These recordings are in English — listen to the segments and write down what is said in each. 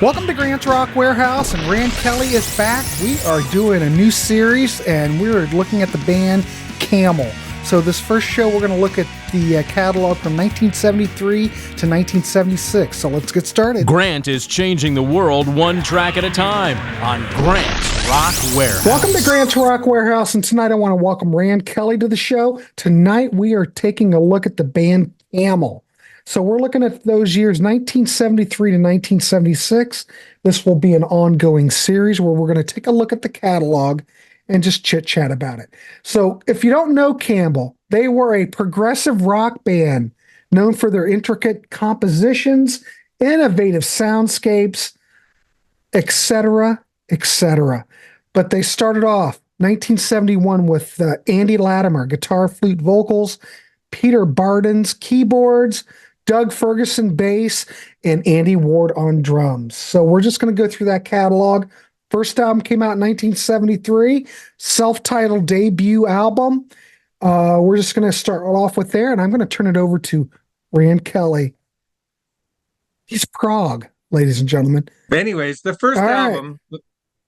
Welcome to Grant's Rock Warehouse, and Rand Kelly is back. We are doing a new series, and we're looking at the band Camel. So this first show, we're going to look at the catalog from 1973 to 1976. So let's get started. Grant is changing the world one track at a time on Grant's Rock Warehouse. Welcome to Grant's Rock Warehouse, and tonight I want to welcome Rand Kelly to the show. Tonight we are taking a look at the band Camel. So we're looking at those years, 1973 to 1976. This will be an ongoing series where we're going to take a look at the catalog and just chit-chat about it. So if you don't know Camel, they were a progressive rock band known for their intricate compositions, innovative soundscapes, etc., etc. But they started off 1971 with Andy Latimer, guitar, flute, vocals, Peter Bardens, keyboards, Doug Ferguson, bass, and Andy Ward on drums. So we're just going to go through that catalog. First album came out in 1973, self-titled debut album. We're just going to start off with there, and I'm going to turn it over to Rand Kelly. He's Prague, ladies and gentlemen. Anyways, the first album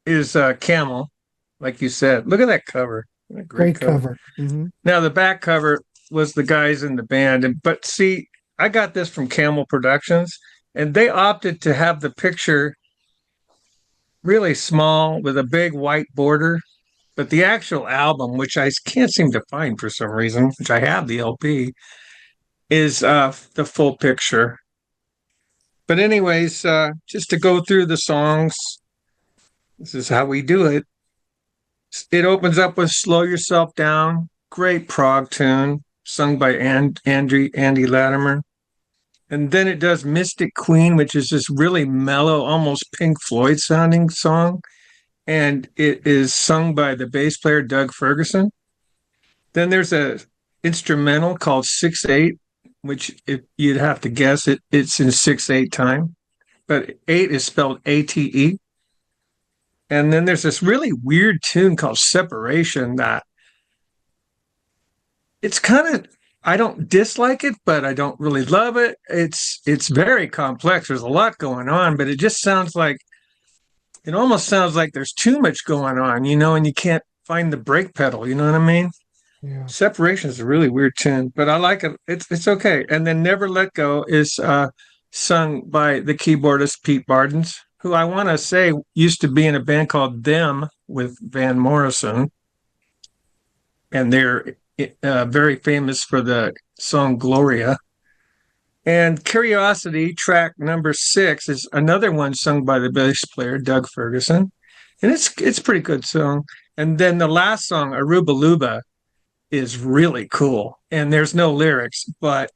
is Camel, like you said. Look at that cover. Great cover. Mm-hmm. Now, the back cover was the guys in the band. But see, I got this from Camel Productions, and they opted to have the picture really small with a big white border. But the actual album, which I can't seem to find for some reason, which I have the LP, is the full picture. But anyways, just to go through the songs, this is how we do it. It opens up with Slow Yourself Down, great prog tune, sung by Andy Latimer. And then it does Mystic Queen, which is this really mellow, almost Pink Floyd sounding song. And it is sung by the bass player, Doug Ferguson. Then there's a instrumental called 6/8, which if you'd have to guess it's in 6/8 time. But 8 is spelled ATE. And then there's this really weird tune called Separation that it's kind of, I don't dislike it, but I don't really love it. It's very complex. There's a lot going on, but it just sounds like, it almost sounds like there's too much going on, and you can't find the brake pedal, you know what I mean? Yeah. Separation is a really weird tune, but I like it. It's okay. And then Never Let Go is sung by the keyboardist Pete Bardens, who I want to say used to be in a band called Them with Van Morrison. And they're very famous for the song Gloria. And Curiosity, track number 6, is another one sung by the bass player, Doug Ferguson. And it's a pretty good song. And then the last song, Aruba Luba, is really cool. And there's no lyrics, but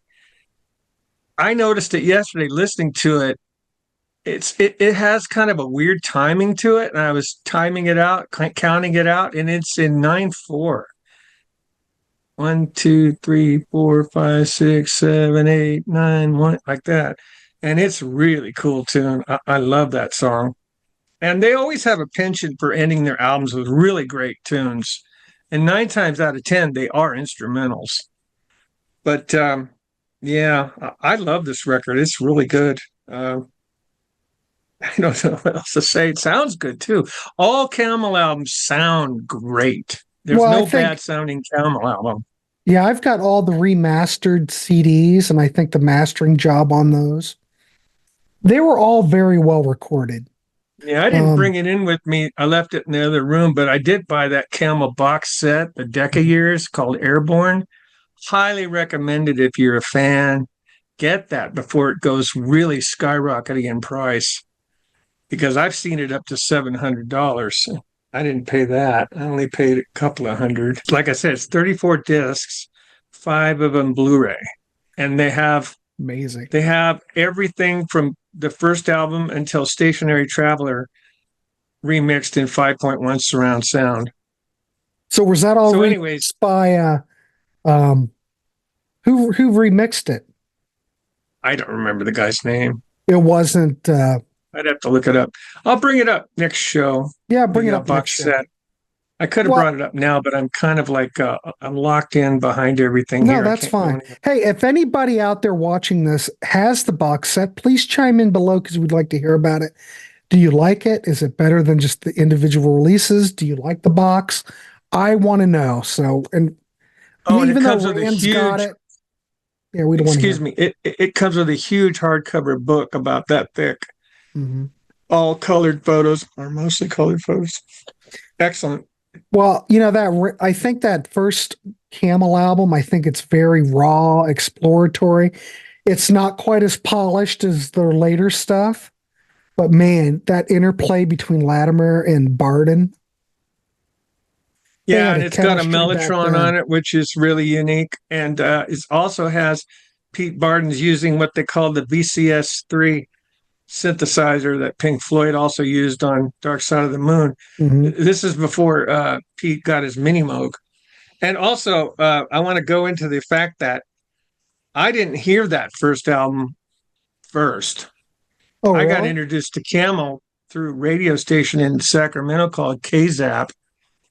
I noticed it yesterday listening to it. It has kind of a weird timing to it. And I was timing it out, counting it out, and it's in 9/4. 1, 2, 3, 4, 5, 6, 7, 8, 9, 1, like that. And it's a really cool tune. I love that song. And they always have a penchant for ending their albums with really great tunes. And 9 times out of 10, they are instrumentals. But yeah, I love this record. It's really good. I don't know what else to say. It sounds good too. All Camel albums sound great. There's no bad sounding Camel album. Yeah, I've got all the remastered CDs, and I think the mastering job on those, they were all very well recorded. Yeah, I didn't bring it in with me. I left it in the other room, but I did buy that Camel box set, the Decca Years, called Airborne. Highly recommended if you're a fan. Get that before it goes really skyrocketing in price, because I've seen it up to $700. I didn't pay that. I only paid a couple of hundred. Like I said, it's 34 discs, 5 of them Blu-ray. And they have amazing. They have everything from the first album until Stationary Traveler remixed in 5.1 surround sound. So was that all remixed by who remixed it? I don't remember the guy's name. It wasn't I'd have to look it up. I'll bring it up next show. Yeah, bring it up next show. I could have Well, brought it up now, but I'm kind of like I'm locked in behind everything no, here. I that's can't go fine. anywhere. Hey, if anybody out there watching this has the box set, please chime in below because we'd like to hear about it. Do you like it? Is it better than just the individual releases? Do you like the box? I want to know. So, and Oh, and it even though comes with a Rand's got huge, it, yeah, we don't want to excuse hear. me, it comes with a huge hardcover book about that thick, Hmm. all colored photos, or mostly colored photos. Excellent. Well, I think that first Camel album, I think it's very raw, exploratory. It's not quite as polished as their later stuff, but man, that interplay between Latimer and Barden, they Yeah, had and a it's got a chemistry back Mellotron on then. it, which is really unique. And it also has Pete Bardens using what they call the VCS3 synthesizer that Pink Floyd also used on Dark Side of the Moon. Hmm. This is before Pete got his Mini Moog. And also, I want to go into the fact that I didn't hear that first album first. Oh, I got really? introduced to Camel through a radio station in Sacramento called KZAP,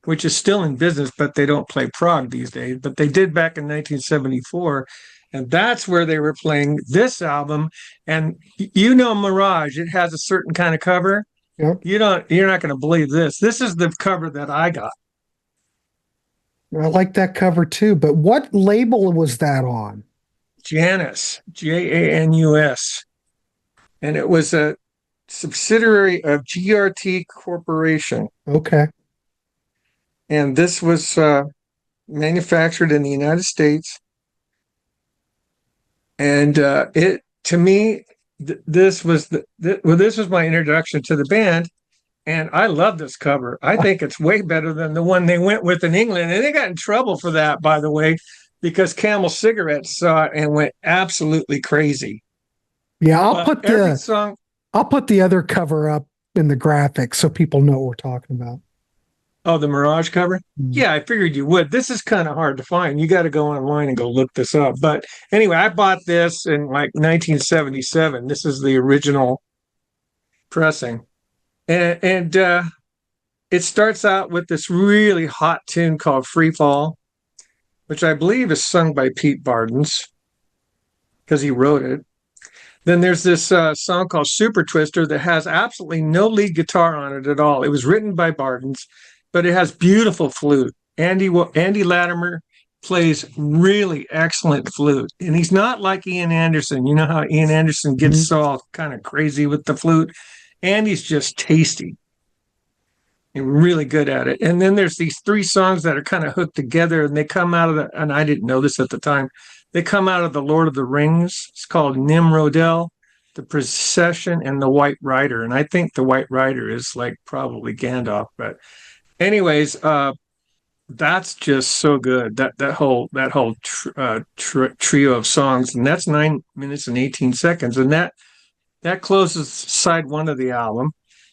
which is still in business, but they don't play prog these days. But they did back in 1974. And that's where they were playing this album. And Mirage, it has a certain kind of cover. Yep. You're not going to believe this. This is the cover that I got. I like that cover too. But what label was that on? Janus, Janus. And it was a subsidiary of GRT Corporation. Okay. And this was manufactured in the United States. And it, to me, this was this was my introduction to the band, and I love this cover. I think it's way better than the one they went with in England, and they got in trouble for that, by the way, because Camel Cigarettes saw it and went absolutely crazy. Yeah, But every song, I'll put the other cover up in the graphics so people know what we're talking about. oh, the Mirage cover. Mm. Yeah, I figured you would. This is kind of hard to find. You got to go online and go look this up. But anyway, I bought this in like 1977. This is the original pressing. And it starts out with this really hot tune called Free Fall, which I believe is sung by Pete Bardens because he wrote it. Then there's this song called Super Twister that has absolutely no lead guitar on it at all. It was written by Bardens, but it has beautiful flute. Andy Latimer plays really excellent flute, and he's not like Ian Anderson. You know how Ian Anderson gets all kind of crazy with the flute? Andy's just tasty and really good at it. And then there's these three songs that are kind of hooked together, and they come out of and I didn't know this at the time, they come out of the Lord of the Rings. It's called Nimrodel, The Procession, and The White Rider. And I think The White Rider is like probably Gandalf. But anyways, that's just so good. That whole trio of songs, and that's 9 minutes and 18 seconds. And that closes side one of the album.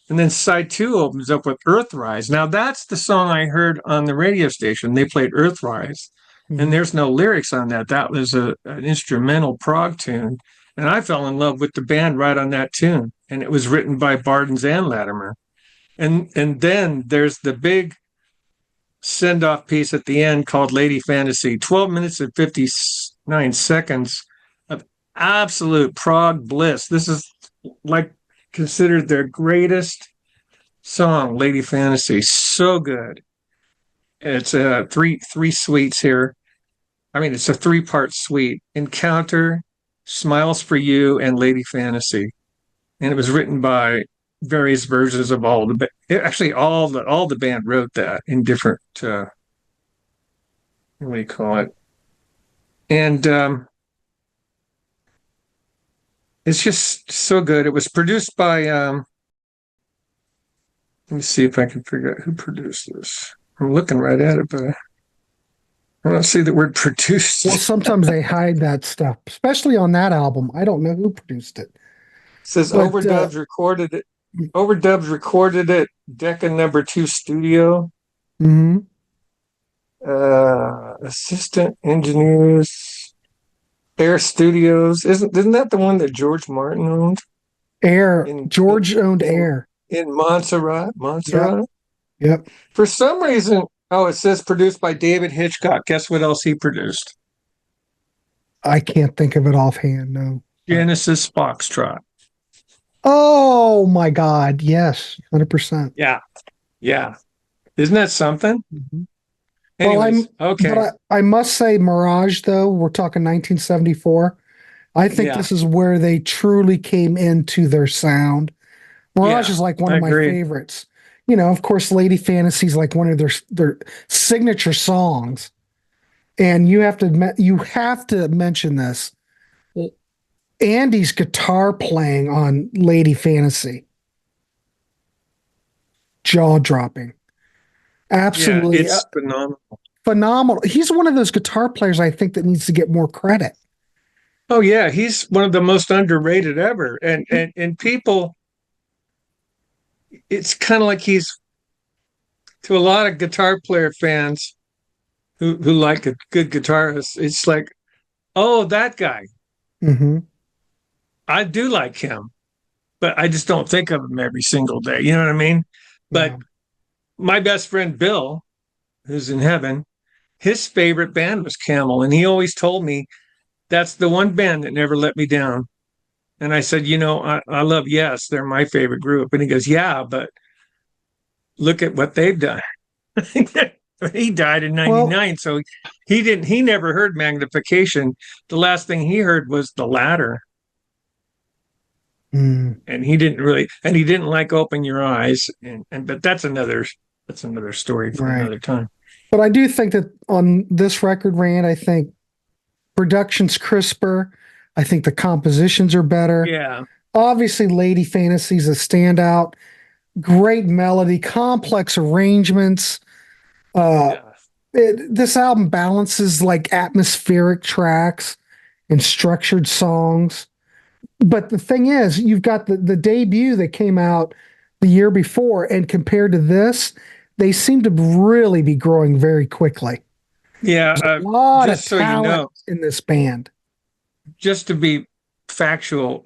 And then side two opens up with Earthrise. Now, that's the song I heard on the radio station. They played Earthrise, and there's no lyrics on that. That was an instrumental prog tune. And I fell in love with the band right on that tune. And it was written by Bardens and Latimer. And then there's the big send-off piece at the end called Lady Fantasy, 12 minutes and 59 seconds of absolute prog bliss. This is like considered their greatest song, Lady Fantasy. So good. It's three suites here. I mean, it's a 3-part suite: Encounter, Smiles for You, and Lady Fantasy. And it was written by various versions of all the actually all the band wrote that in different what do you call it? And it's just so good. It was produced by let me see if I can figure out who produced this. I'm looking right at it, but I don't see the word produced. Well, sometimes they hide that stuff, especially on that album. I don't know who produced it. It says Overdubs recorded it. Overdubs recorded it. Decca number 2 studio. Mm-hmm. Assistant engineers. Air Studios. Isn't that the one that George Martin owned? George owned Air in Montserrat. Yep. Yep. For some reason, oh, it says produced by David Hitchcock. Guess what else he produced? I can't think of it offhand. No. Genesis Foxtrot. Oh my God. Yes. 100%. Yeah. Yeah. Isn't that something? Mhm. Anyways, okay. But I must say, Mirage, though, we're talking 1974. I think Yeah. this is where they truly came into their sound. Mirage Yeah, is like one I of my agree. favorites. You know, of course, Lady Fantasy is like one of their signature songs. And you have to mention this. Andy's guitar playing on Lady Fantasy. Jaw dropping. Yeah, Absolutely it's phenomenal. phenomenal. He's one of those guitar players I think that needs to get more credit. Oh yeah, he's one of the most underrated ever. And people, it's kind of like he's to a lot of guitar player fans who like a good guitarist, it's like, oh, that guy. Mm-hmm. I do like him, but I just don't think of him every single day. You know what I mean? But Yeah. my best friend Bill, who's in heaven, his favorite band was Camel, and he always told me that's the one band that never let me down. And I said, I love Yes, they're my favorite group. And he goes, yeah, but look at what they've done. He died in Well, '99, so he never heard Magnification. The last thing he heard was The Ladder. And he didn't like Open Your Eyes. But that's another story for right. another time. But I do think that on this record, Rand, I think production's crisper. I think the compositions are better. Yeah. Obviously, Lady Fantasy's a standout. Great melody, complex arrangements. This album balances like atmospheric tracks and structured songs. But the thing is, you've got the debut that came out the year before, and compared to this, they seem to really be growing very quickly. Yeah. There's a lot of just so you talent know, in this band. just to be factual,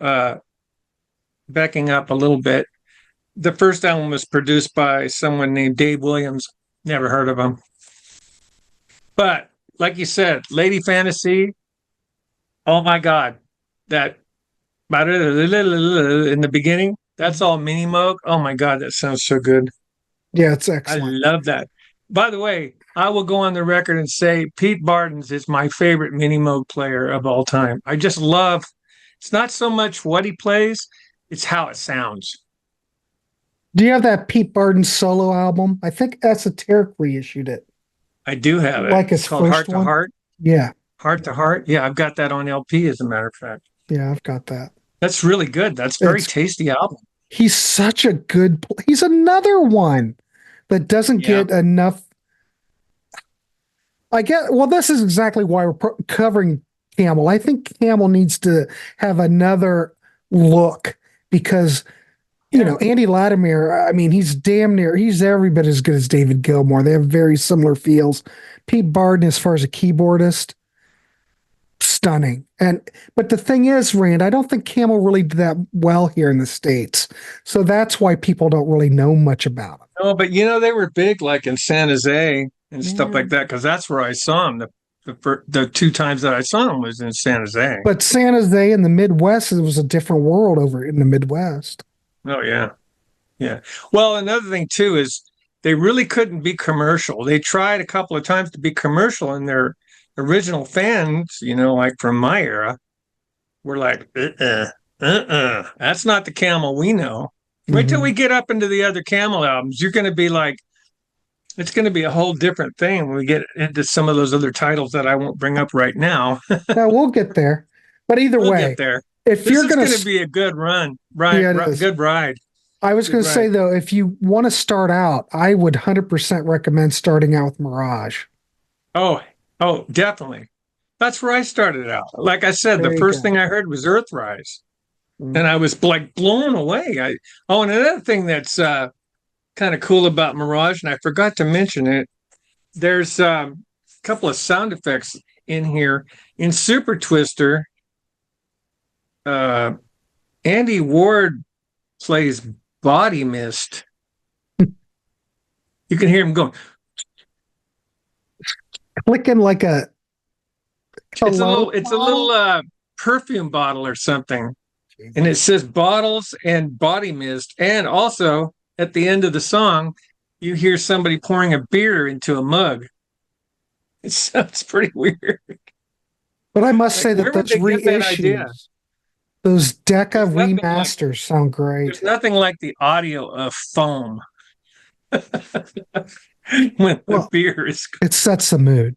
backing up a little bit, the first album was produced by someone named Dave Williams. Never heard of him. But like you said, Lady Fantasy, oh my God, that in the beginning, that's all Mini Moog. Oh my God, that sounds so good. Yeah, it's I excellent. love that. By the way, I will go on the record and say Pete Bardens is my favorite Mini Moog player of all time. I just love, it's not so much what he plays, it's how it sounds. Do you have that Pete Bardens solo album? I think Esoteric reissued it. I do have it. Like his It's called first Heart one? to Heart. Yeah. Heart to Heart. Yeah, I've got that on LP, as a matter of fact. Yeah, I've got that. That's really good. That's a very It's- tasty album. He's such a good. He's another one that doesn't Yeah. get enough. Well, this is exactly why we're covering Camel. I think Camel needs to have another look because, you know, Andy Latimer, I mean, he's every bit as good as David Gilmour. They have very similar feels. Pete Bardens, as far as a keyboardist, stunning. But the thing is, Rand, I don't think Camel really did that well here in the States. So that's why people don't really know much about him. No, but they were big like in San Jose and stuff like that, because that's where I saw him. The two times that I saw him was in San Jose. But San Jose in the Midwest, it was a different world over in the Midwest. Oh, yeah. Yeah. Well, another thing, too, is they really couldn't be commercial. They tried a couple of times to be commercial, and their original fans, like from my era, were like, that's not the Camel we know. Wait till we get up into the other Camel albums. You're going to be like, it's going to be a whole different thing when we get into some of those other titles that I won't bring up right now. Now we'll get there. But either We'll way, get there. if This you're is going to be a good run, right? Yeah, it is. Good ride. I was going to say, though, if you want to start out, I would 100% recommend starting out with Mirage. Oh, definitely. That's where I started out. Like I said, There the you first go. thing I heard was Earthrise. And I was like blown away. And another thing that's kind of cool about Mirage, and I forgot to mention it, there's a couple of sound effects in here. In Super Twister, Andy Ward plays Body Mist. You can hear him going. Clicking like a It's a hello little perfume bottle or something. And it says bottles and body mist. And also at the end of the song, you hear somebody pouring a beer into a mug. It sounds pretty weird. But I must Like, say that where would those they get that idea? reissues, those Decca There's nothing like remasters sound great. there's nothing like the audio of foam when the Well, beer is. it sets the mood.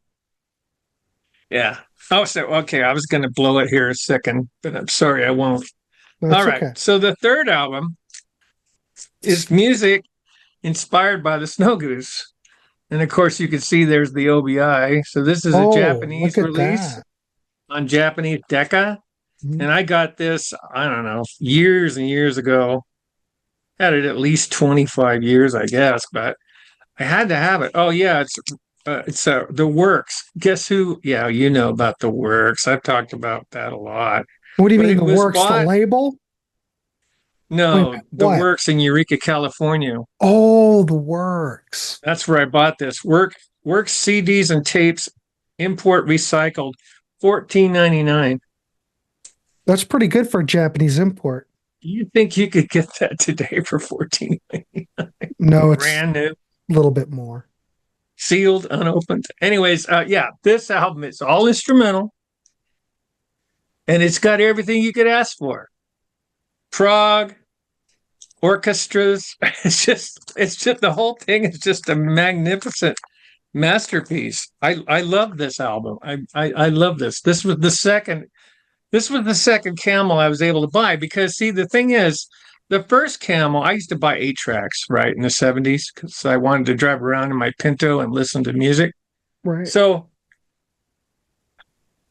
Yeah. Oh, so okay. I was going to blow it here a second, but I'm sorry, I won't. That's All right. okay. So the third album is music inspired by the Snow Goose. And of course, you can see there's the OBI. So this is a Oh, Japanese look at release that. on Japanese Decca. Mhm. And I got this, I don't know, years and years ago. Had it at least 25 years, I guess, but I had to have it. Oh, yeah, it's The Works. Guess who? Yeah, you know about The Works. I've talked about that a lot. What do you But mean it the was works, the bought. label? Wait a No, minute, The what? Works in Eureka, California. Oh, the works. That's where I bought this. Works CDs and tapes, import recycled, $14.99. That's pretty good for a Japanese import. You think you could get that today for $14.99? No, it's Brand new, a little bit more. sealed, unopened. Anyways, yeah, this album is all instrumental, and it's got everything you could ask for. Prog, orchestras. It's just the whole thing is just a magnificent masterpiece. I love this album. I love this. This was the second Camel I was able to buy because see the thing is the first Camel I used to buy 8 tracks right in the 70s because I wanted to drive around in my Pinto and listen to music. Right. So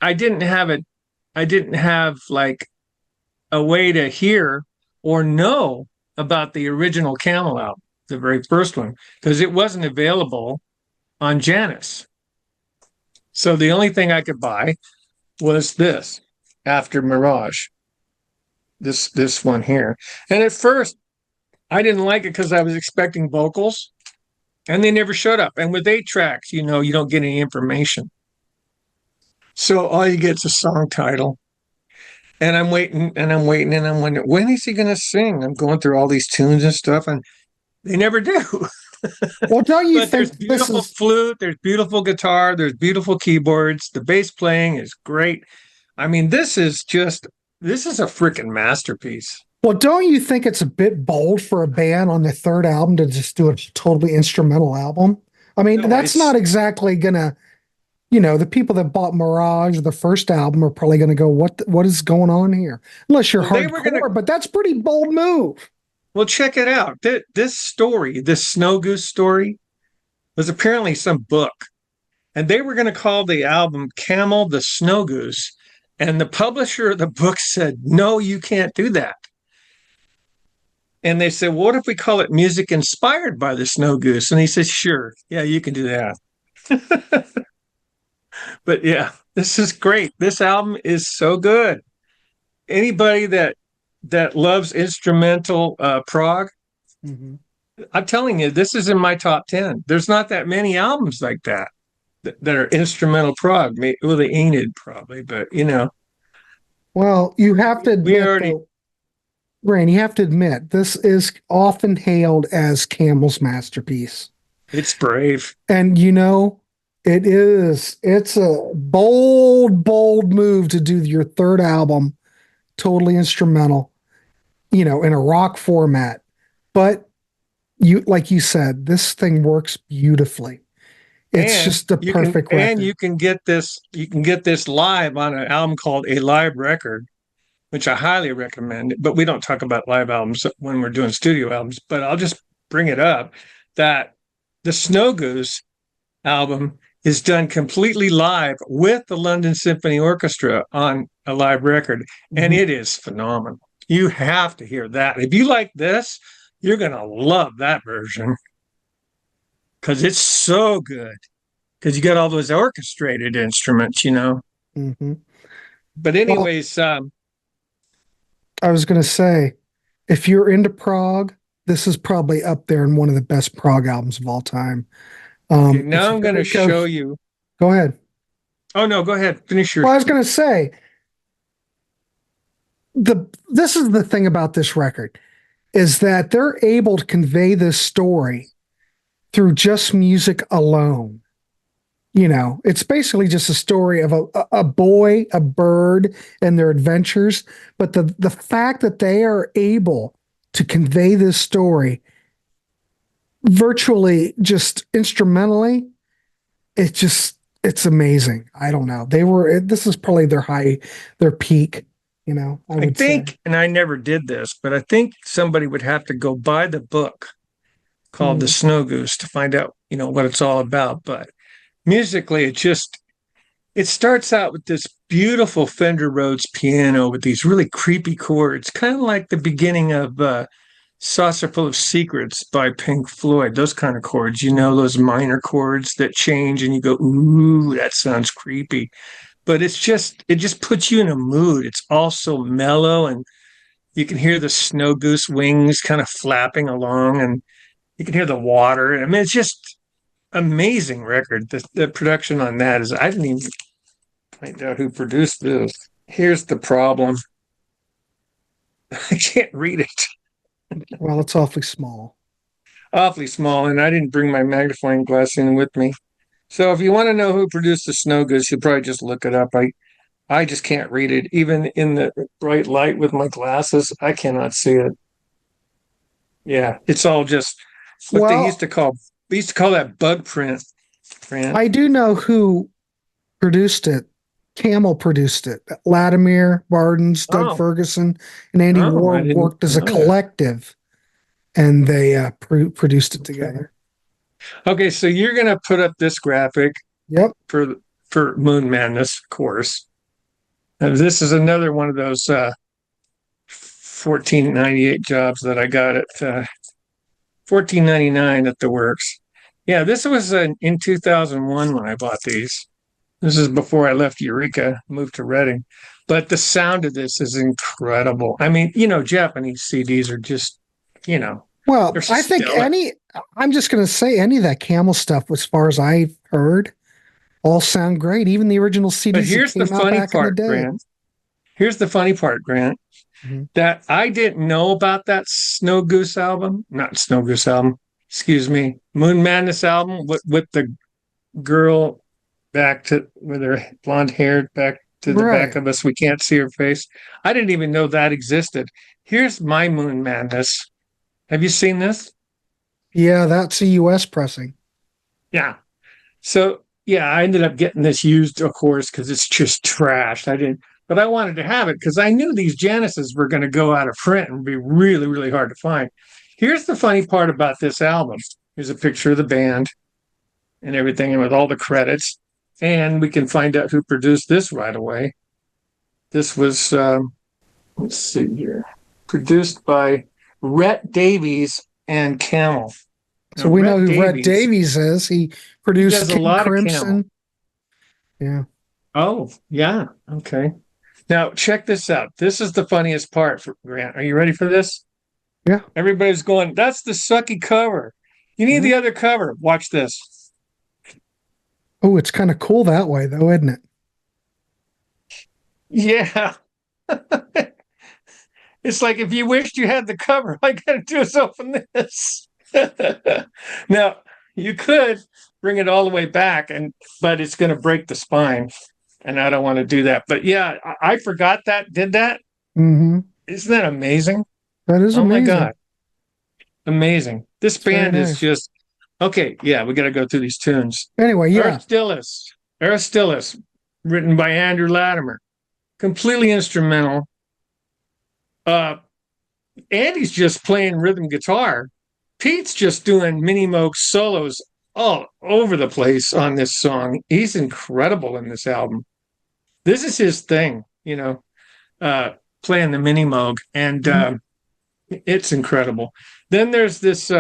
I didn't have like a way to hear or know about the original Camel album, the very first one, because it wasn't available on Janus. So the only thing I could buy was this after Mirage, this one here. And at first, I didn't like it because I was expecting vocals, and they never showed up. And with 8 tracks, you don't get any information. So all you get is a song title. And I'm waiting and I'm waiting and I'm wondering, when is he going to sing? I'm going through all these tunes and stuff, and they never do. Well, don't you But there's think this beautiful is flute, there's beautiful guitar, there's beautiful keyboards. The bass playing is great. I mean, this is a freaking masterpiece. well, don't you think it's a bit bold for a band on their third album to just do a totally instrumental album? I mean, No, that's not exactly gonna, the people that bought Mirage, the first album, are probably gonna go, what is going on here? Unless you're Well, they were hardcore, gonna but that's pretty bold move. well check it out. This story, this Snow Goose story, was apparently some book, and they were going to call the album Camel the Snow Goose, and the publisher of the book said, "No, you can't do that." And they said, "What if we call it music inspired by the Snow Goose?" And he said, "Sure, yeah, you can do that." But yeah, this is great. This album is so good. Anybody that loves instrumental prog, Mm-hmm. I'm telling you, this is in my top 10. There's not that many albums like that are instrumental prog. Well, the Enid probably, but Well, you have to we admit, already. though, Rand, you have to admit, this is often hailed as Camel's masterpiece. It's brave. And it is. It's a bold, bold move to do your third album totally instrumental, in a rock format. But like you said, this thing works beautifully. It's And just the you can perfect and record. you can get this live on an album called A Live Record, which I highly recommend. But we don't talk about live albums when we're doing studio albums. But I'll just bring it up that the Snow Goose album is done completely live with the London Symphony Orchestra on a live record, and Mhm. it is phenomenal. You have to hear that. If you like this, you're going to love that version because it's so good. Because you got all those orchestrated instruments. Mhm. But Well, anyways, I was going to say, if you're into prog, this is probably up there in one of the best prog albums of all time. Okay, It's now I'm going to show you. Go ahead. Oh, no, go ahead. Finish your. Well, I was going to say, this is the thing about this record, is that they're able to convey this story through just music alone. You know, it's basically just a story of a boy, a bird, and their adventures. But the fact that they are able to convey this story virtually just instrumentally, it's amazing. I don't know. This is probably their peak, you know, I would think, say. and I never did this, but I think somebody would have to go buy the book called The Snow Goose to find out, you know, what it's all about. But musically, it starts out with this beautiful Fender Rhodes piano with these really creepy chords, kind of like the beginning of Saucer Full of Secrets by Pink Floyd, those kind of chords, you know, those minor chords that change and you go, ooh, that sounds creepy. But it just puts you in a mood. It's also mellow, and you can hear the Snow Goose wings kind of flapping along, and you can hear the water. I mean, it's just amazing record. The production on that is, I didn't even find out who produced this. Here's the problem. I can't read it. Well, it's awfully small. Awfully small, and I didn't bring my magnifying glass in with me. So if you want to know who produced the Snow Goose, you'll probably just look it up. I just can't read it. Even in the bright light with my glasses, I cannot see it. Yeah, it's all just what they used to call that bug print. I do know who produced it. Camel produced it. Latimer, Bardens, Doug Ferguson, and Andy Ward worked as a collective, and they produced it together. Okay, so you're going to put up this graphic. Yep. For Moonmadness, of course. And this is another one of those $14.98 jobs that I got at $14.99 at the Works. Yeah, this was in 2001 when I bought these. This is before I left Eureka, moved to Reading. But the sound of this is incredible. I mean, you know, Japanese CDs are just, you know. Well, I think I'm just going to say any of that Camel stuff, as far as I've heard, all sound great. Even the original CDs. But here's the funny part, Grant. Here's the funny part, Grant, that I didn't know about that Snow Goose album. Not Snow Goose album. Excuse me. Moonmadness album with the girl with her blonde hair back to the back of us. We can't see her face. I didn't even know that existed. Here's my Moonmadness. Have you seen this? Yeah, that's a US pressing. Yeah. So, yeah, I ended up getting this used, of course, because it's just trash. But I wanted to have it because I knew these Janices were going to go out of print and be really, really hard to find. Here's the funny part about this album. Here's a picture of the band and everything, and with all the credits. And we can find out who produced this right away. This was, let's see here, produced by Rhett Davies and Camel. So now, we know who Rhett Davies is. He produced King Crimson. Yeah. Oh, yeah. Okay. Now, check this out. This is the funniest part, Grant. Are you ready for this? Yeah. Everybody's going, that's the sucky cover. You need the other cover. Watch this. Oh, it's kind of cool that way, though, isn't it? Yeah. It's like, if you wished you had the cover, I got to do is open this. Now, you could bring it all the way back, but it's going to break the spine, and I don't want to do that. But yeah, I forgot did that. Mm-hmm. Isn't that amazing? That is amazing. Oh my God. Amazing. This band is just, okay, yeah, we got to go through these tunes. Anyway, yeah. Aristillis, written by Andrew Latimer. Completely instrumental. Andy's just playing rhythm guitar. Pete's just doing mini moog solos all over the place on this song. He's incredible in this album. This is his thing, you know, playing the mini moog, and it's incredible. Then there's this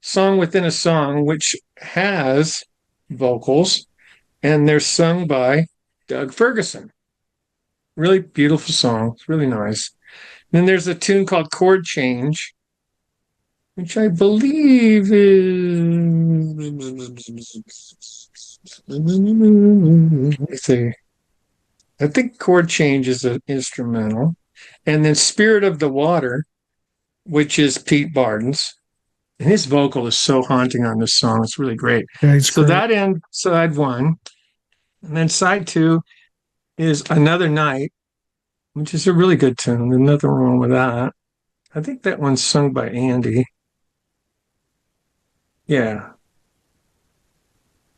song within a song, which has vocals, and they're sung by Doug Ferguson. Really beautiful song. It's really nice. Then there's a tune called Chord Change. which I believe is. Let's see. I think Chord Change is an instrumental. And then Spirit of the Water, which is Pete Bardens. And his vocal is so haunting on this song. It's really great. Yeah, he's So great. that ends side one. And then side two is Another Night, which is a really good tune. There's nothing wrong with that. I think that one's sung by Andy. Yeah.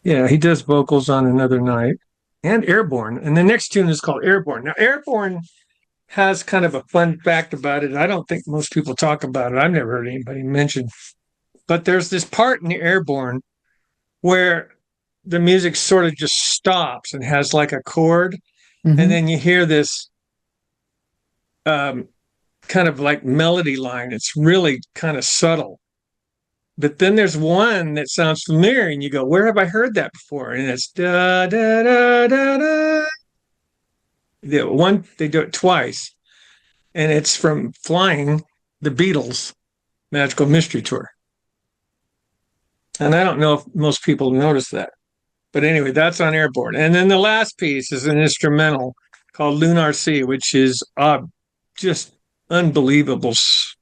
Yeah, he does vocals on Another Night and Airborne. And the next tune is called Airborne. Now, Airborne has kind of a fun fact about it. I don't think most people talk about it. I've never heard anybody mention. But there's this part in the Airborne where the music sort of just stops and has like a chord. Mhm. And then you hear this kind of like melody line. It's really kind of subtle. But then there's one that sounds familiar, and you go, "Where have I heard that before?" And it's da da da da da. The one they do it twice, and it's from Flying, the Beatles' Magical Mystery Tour. And I don't know if most people notice that, but anyway, that's on Airborne. And then the last piece is an instrumental called Lunar Sea, which is just unbelievable,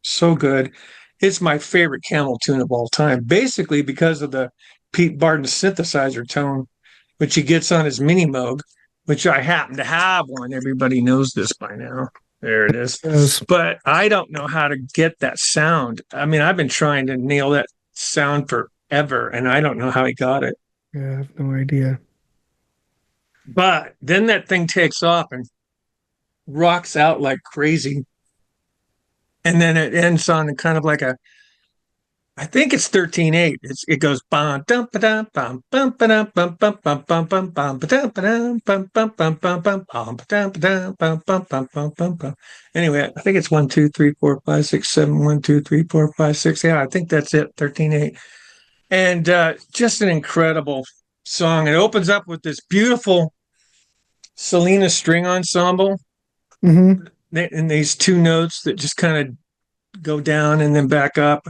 so good. It's my favorite Camel tune of all time, basically because of the Pete Bardens synthesizer tone, which he gets on his Mini Moog, which I happen to have one. Everybody knows this by now. There it is. Yes. But I don't know how to get that sound. I mean, I've been trying to nail that sound forever, and I don't know how he got it. Yeah, I have no idea. But then that thing takes off and rocks out like crazy. And then it ends on kind of like I think it's 13/8. It goes bum dum ba dum bum bum ba dum bum bum bum bum bum bum ba dum ba dum bum bum bum bum bum bum ba dum ba dum bum bum bum bum bum bum. Anyway, I think it's 1, 2, 3, 4, 5, 6, 7, 1, 2, 3, 4, 5, 6. Yeah, I think that's it. 13/8. And just an incredible song. It opens up with this beautiful Selena string ensemble. Mm-hmm. And these two notes that just kind of go down and then back up.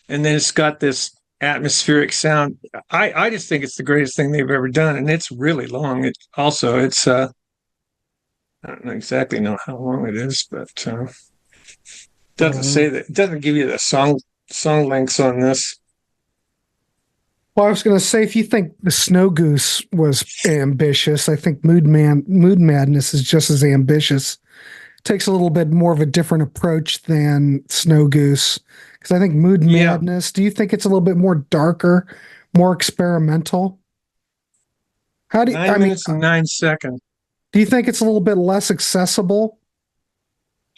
And then it's got this atmospheric sound. I just think it's the greatest thing they've ever done. And it's really long. It's I don't know exactly know how long it is, but doesn't say that. It doesn't give you the song lengths on this. Well, I was going to say, if you think the Snow Goose was ambitious, I think Moonmadness is just as ambitious. Takes a little bit more of a different approach than Snow Goose, because I think Moonmadness. Do you think it's a little bit more darker, more experimental? How do you, 9 minutes and 9 seconds. Do you think it's a little bit less accessible?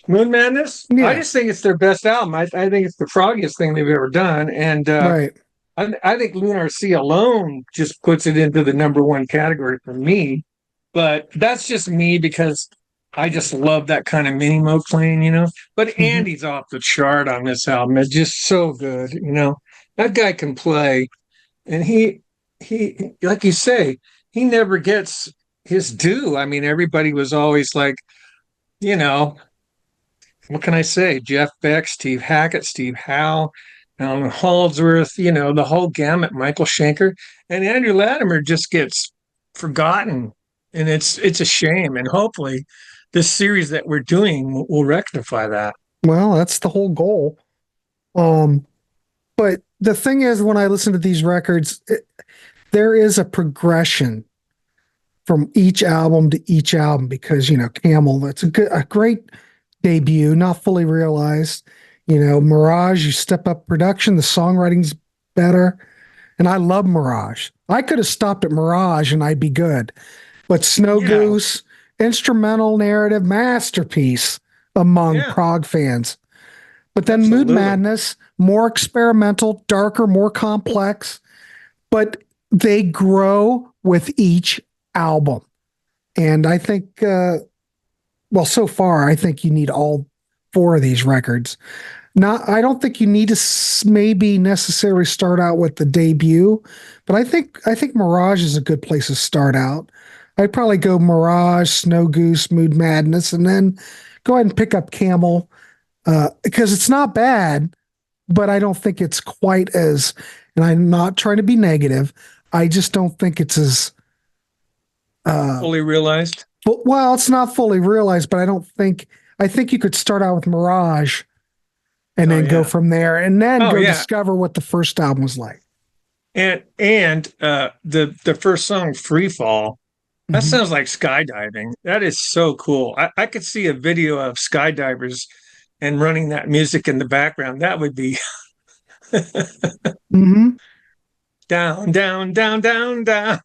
Moonmadness? Yeah. I just think it's their best album. I think it's the froggiest thing they've ever done, and Right. I think Lunar Sea alone just puts it into the number one category for me. But that's just me because I just love that kind of Mini Moog playing, But Andy's off the chart on this album. It's just so good, That guy can play, and he like you say, he never gets his due. I mean, everybody was always like, what can I say? Jeff Beck, Steve Hackett, Steve Howe, Halsworth, the whole gamut, Michael Schenker, and Andrew Latimer just gets forgotten, and it's a shame. And hopefully, this series that we're doing will rectify that. Well, that's the whole goal. But the thing is, when I listen to these records, there is a progression from each album to each album because Camel, that's a great debut, not fully realized. Mirage, you step up production, the songwriting's better. And I love Mirage. I could have stopped at Mirage and I'd be good. But Snow Goose, instrumental narrative masterpiece among prog fans. But then Moonmadness, more experimental, darker, more complex. But they grow with each album. And I think, so far, I think you need all 4 of these records. I don't think you need to maybe necessarily start out with the debut, but I think Mirage is a good place to start out. I'd probably go Mirage, Snow Goose, Moonmadness, and then go ahead and pick up Camel because it's not bad, but I don't think it's quite as, and I'm not trying to be negative. I just don't think it's as, fully realized. well, it's not fully realized, but I think you could start out with Mirage and then go from there and then go discover what the first album was like. And the first song, Free Fall, that sounds like skydiving. That is so cool. I could see a video of skydivers and running that music in the background. That would be down, down, down, down, down.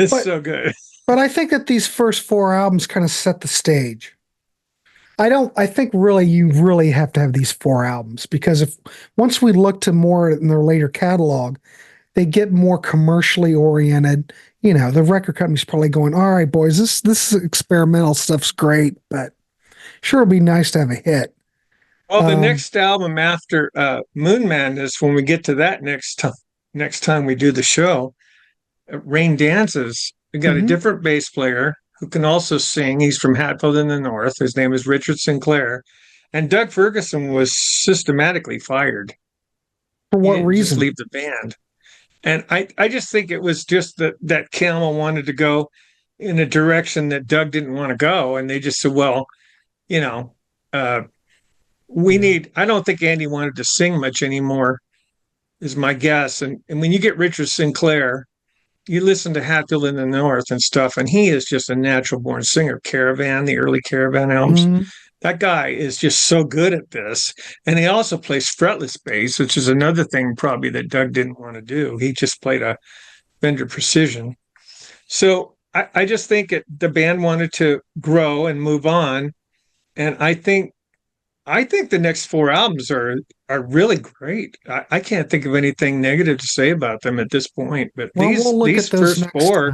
So good. But I think that these first four albums kind of set the stage. I think really you really have to have these four albums, because if once we look to more in their later catalog, they get more commercially oriented. You know, the record company's probably going, all right, boys, this experimental stuff's great, but sure it'd be nice to have a hit. Well, the next album after Moonmadness, when we get to that next time we do the show, Rain Dances, we got a different bass player who can also sing. He's from Hatfield in the North. His name is Richard Sinclair. And Doug Ferguson was systematically fired. For what reason? Just leave the band. And I just think it was just that Camel wanted to go in a direction that Doug didn't want to go. And they just said, well, you know, I don't think Andy wanted to sing much anymore, is my guess. And when you get Richard Sinclair, you listen to Hatfield in the North and stuff, and he is just a natural born singer. Caravan, the early Caravan albums. That guy is just so good at this. And he also plays fretless bass, which is another thing probably that Doug didn't want to do. He just played a Fender Precision. So I just think the band wanted to grow and move on. And I think the next four albums are really great. I can't think of anything negative to say about them at this point. But these first four,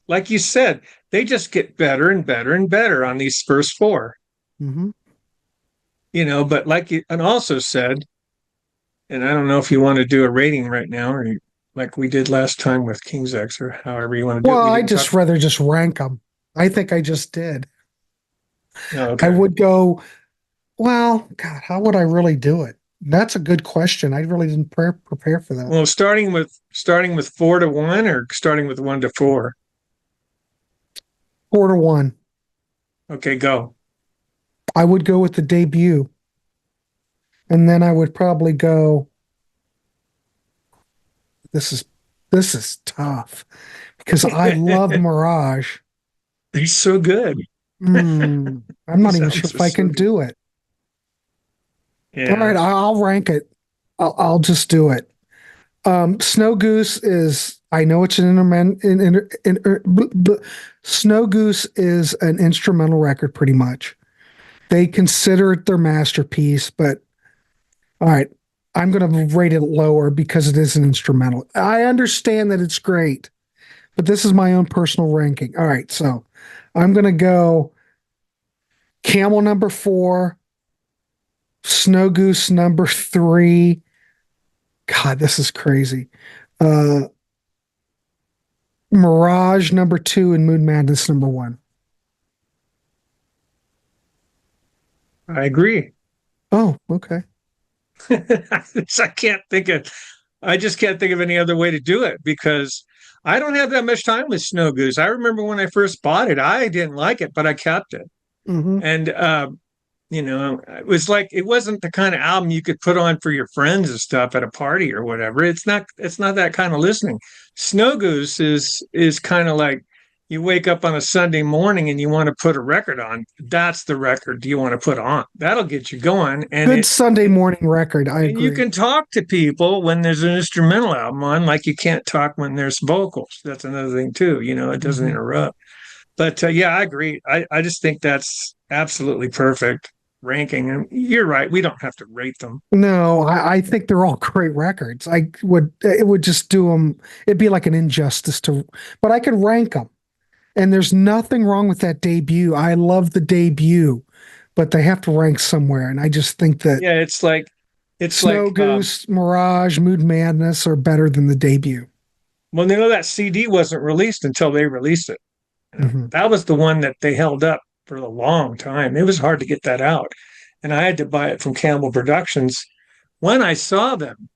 like you said, they just get better and better and better on these first four. You know, but and also said, and I don't know if you want to do a rating right now, or like we did last time with King's X, or however you want to do it. Well, I just rather just rank them. I think I just did. Oh, okay. I would go, well, God, how would I really do it? That's a good question. I really didn't prepare for that. Well, starting with 4 to 1, or starting with 1 to 4? 4 to 1. Okay, go. I would go with the debut. And then I would probably go, this is tough, because I love Mirage. He's so good. I'm not even sure if I can do it. Yeah. All right, I'll rank it. I'll just do it. Snow Goose is, I know it's Snow Goose is an instrumental record, pretty much. They consider it their masterpiece, but all right, I'm going to rate it lower because it is an instrumental. I understand that it's great, but this is my own personal ranking. All right, so I'm going to go Camel number 4, Snow Goose number 3. God, this is crazy. Mirage number 2 and Moonmadness number 1. I agree. Oh, okay. I just can't think of any other way to do it, because I don't have that much time with Snow Goose. I remember when I first bought it, I didn't like it, but I kept it. And you know, it was like, it wasn't the kind of album you could put on for your friends and stuff at a party or whatever. It's not that kind of listening. Snow Goose is kind of like, you wake up on a Sunday morning and you want to put a record on. That's the record you want to put on. That'll get you going. And good Sunday morning record. I agree. You can talk to people when there's an instrumental album on, like you can't talk when there's vocals. That's another thing too. You know, it doesn't interrupt. But yeah, I agree. I just think that's absolutely perfect ranking. And you're right. We don't have to rate them. No, I think they're all great records. It would just do them. It'd be like an injustice but I could rank them. And there's nothing wrong with that debut. I love the debut, but they have to rank somewhere. And I just think that it's like Snow Goose, Mirage, Moonmadness are better than the debut. Well, you know, that CD wasn't released until they released it. That was the one that they held up for a long time. It was hard to get that out. and I had to buy it from Camel Productions. When I saw them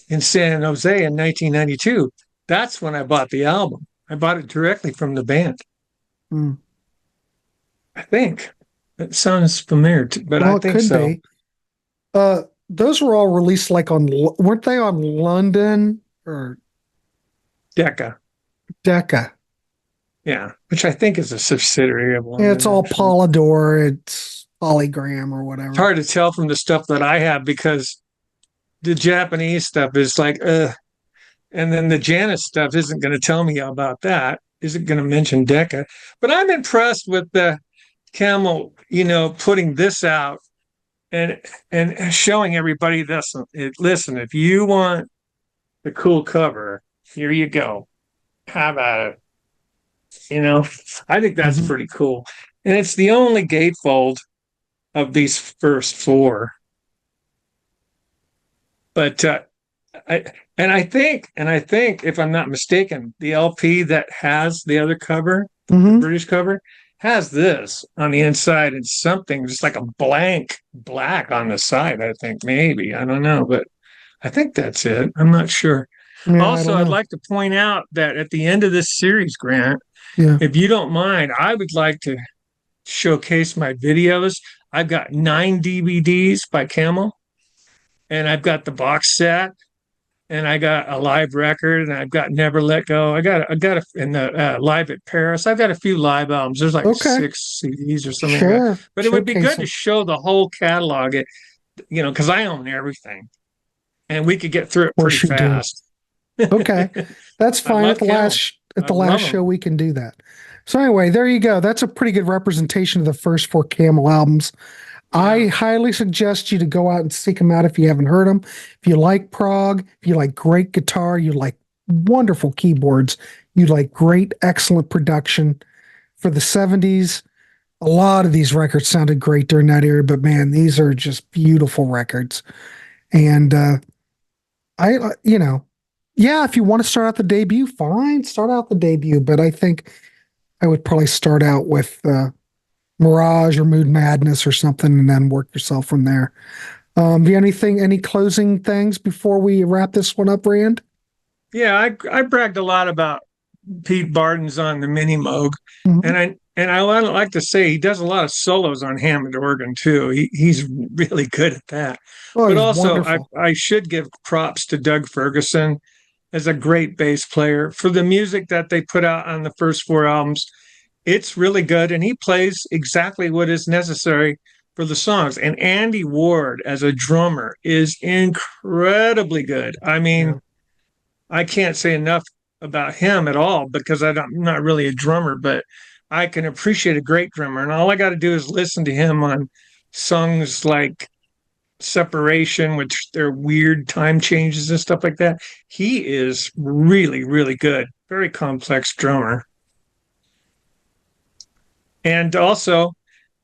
in San Jose in 1992, that's when I bought the album. I bought it directly from the band. Mm. I think it sounds familiar, but Well, I it think could so. be. Those were all released like weren't they on London or Decca, Decca? yeah, which I think is a subsidiary of Yeah, London. it's all Actually. Polydor, it's Polygram or whatever. It's hard to tell from the stuff that I have because the Japanese stuff is like, and then the Janus stuff isn't going to tell me about that. Isn't going to mention Decca, but I'm impressed with the Camel, putting this out and showing everybody this. Listen, if you want the cool cover, here you go. How about it? I think that's pretty cool. And it's the only gatefold of these first 4. But I think if I'm not mistaken, the LP that has the other cover, the British cover, has this on the inside and something just like a blank black on the side. I think maybe, I don't know, but I think that's it. I'm not sure. Yeah, Also, I'd like to point out that at the end of this series, Grant, if you don't mind, I would like to showcase my videos. I've got 9 DVDs by Camel, and I've got the box set, and I got a live record, and I've got Never Let Go. I got in the Live at Paris. I've got a few live albums. There's like 6 CDs or something like that. But it would be good to show the whole catalog, because I own everything, and we could get through it pretty fast. Okay, that's fine. At the last show, we can do that. So anyway, there you go. That's a pretty good representation of the first 4 Camel albums. Yeah. I highly suggest you to go out and seek them out if you haven't heard them. If you like prog, if you like great guitar, you like wonderful keyboards, you like great, excellent production. For the 70s, a lot of these records sounded great during that era, but man, these are just beautiful records. And if you want to start out the debut, fine, start out the debut. But I think I would probably start out with Mirage or Moonmadness or something, and then work yourself from there. Do you have any closing things before we wrap this one up, Rand? Yeah, I bragged a lot about Pete Bardens on the Mini Moog, and I like to say he does a lot of solos on Hammond organ too. He's really good at that. Oh, but also, I should give props to Doug Ferguson as a great bass player for the music that they put out on the first 4 albums. It's really good, and he plays exactly what is necessary for the songs. And Andy Ward as a drummer is incredibly good. I mean, I can't say enough about him at all because I'm not really a drummer, but I can appreciate a great drummer. And all I got to do is listen to him on songs like Separation, which their weird time changes and stuff like that. He is really, really good. Very complex drummer. And also,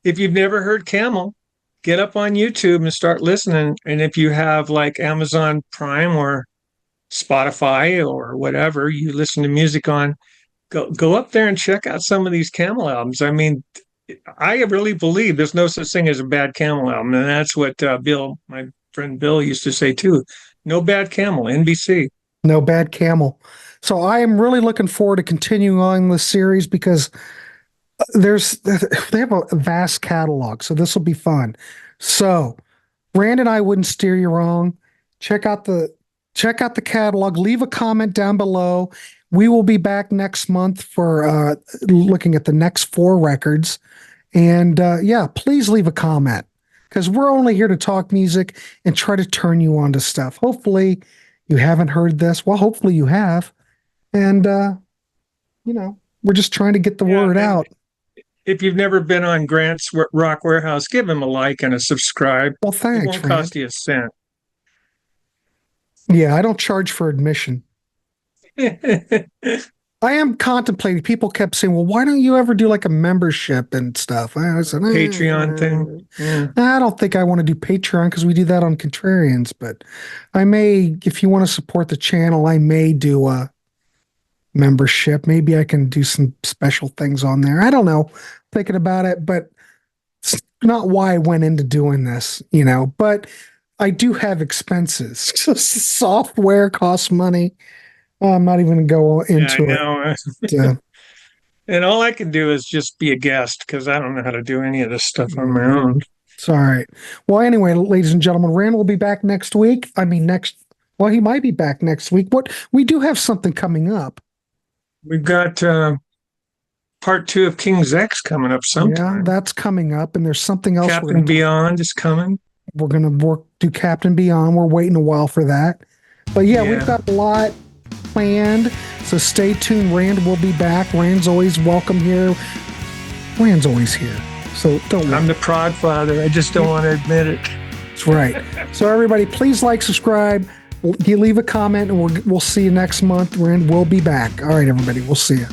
if you've never heard Camel, get up on YouTube and start listening. And if you have like Amazon Prime or Spotify or whatever you listen to music on, go up there and check out some of these Camel albums. I mean, I really believe there's no such thing as a bad Camel album. And that's what Bill, my friend Bill, used to say too. No bad Camel, NBC. No bad Camel. So I am really looking forward to continuing on this series because they have a vast catalog, so this will be fun. So Brand and I wouldn't steer you wrong. Check out the catalog. Leave a comment down below. We will be back next month for looking at the next 4 records. And please leave a comment because we're only here to talk music and try to turn you on to stuff. Hopefully you haven't heard this. Well, hopefully you have. And we're just trying to get the word out. If you've never been on Grant's Rock Warehouse, give him a like and a subscribe. Well, thanks. It won't cost you a cent. Yeah, I don't charge for admission. I am contemplating. People kept saying, well, why don't you ever do like a membership and stuff? I said, Patreon thing. Yeah. I don't think I want to do Patreon because we do that on Contrarians, but I may, if you want to support the channel, I may do a membership. Maybe I can do some special things on there. I don't know. Thinking about it, but not why I went into doing this, but I do have expenses. Software costs money. I'm not even going to go into it. And all I can do is just be a guest because I don't know how to do any of this stuff on my own. It's all right. Well, anyway, ladies and gentlemen, Rand will be back next week. Well, he might be back next week. We do have something coming up. We've got part 2 of King's X coming up sometime. Yeah, that's coming up, and there's something else. Captain Beyond is coming. We're going to do Captain Beyond. We're waiting a while for that. But yeah, we've got a lot planned, so stay tuned. Rand will be back. Rand's always welcome here. Rand's always here, so don't worry. I'm the prod father. I just don't want to admit it. That's right. So everybody, please like, subscribe, you leave a comment, and we'll see you next month. Rand will be back. All right, everybody, we'll see you.